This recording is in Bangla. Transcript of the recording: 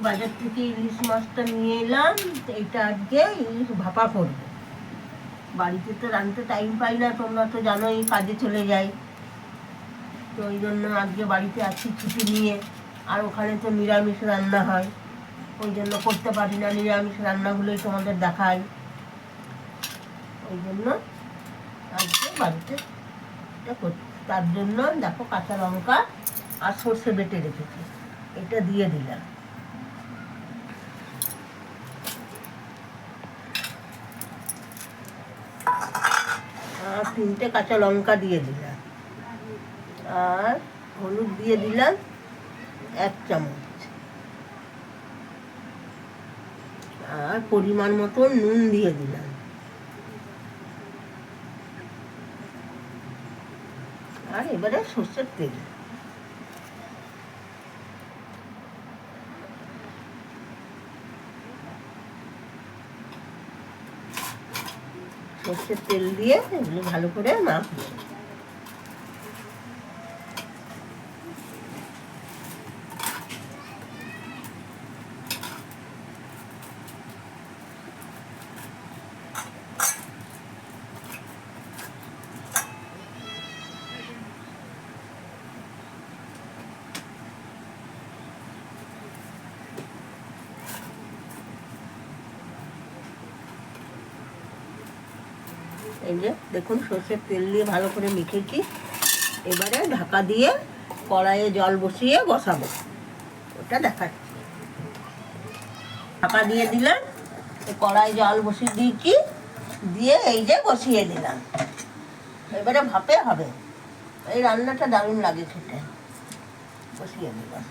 বাজার থেকে ইলিশ মাছটা নিয়ে এলাম। এইটা আজকে ইলিশ ভাপা করবো। বাড়িতে তো রাঁধতে টাইম পাই না, তোমরা তো জানোই কাজে চলে যাই। তো ওই জন্য আজকে বাড়িতে আছি ছুটি নিয়ে। আর ওখানে তো নিরামিষ রান্না হয়, ওই জন্য করতে পারি না। নিরামিষ রান্নাগুলোই তোমাদের দেখাই। ওই জন্য আজকে বাড়িতে তার জন্য দেখো কাঁচা লঙ্কা আর সর্ষে বেটে রেখেছি, এটা দিয়ে দিলাম। আর 3টে কাঁচা লঙ্কা দিয়ে দিলাম। আর হলুদ দিয়ে দিলাম 1 চামচ। আর পরিমাণ মতো নুন দিয়ে দিলাম। আর এবারে সর্ষের তেল। সর্ষের তেল দিয়ে এগুলো ভালো করে মাখবো। এই যে দেখুন সর্ষের তেল দিয়ে ভালো করে মেখেছি। এবারে ঢাকা দিয়ে কড়াইয়ে জল বসিয়ে বসাবো, ওটা দেখাচ্ছি। ঢাকা দিয়ে দিলাম, কড়াই জল বসিয়ে দিয়েছি, দিয়ে এই যে বসিয়ে দিলাম। এবারে ভাপে হবে। এই রান্নাটা দারুণ লাগে খেতে। বসিয়ে দিলাম।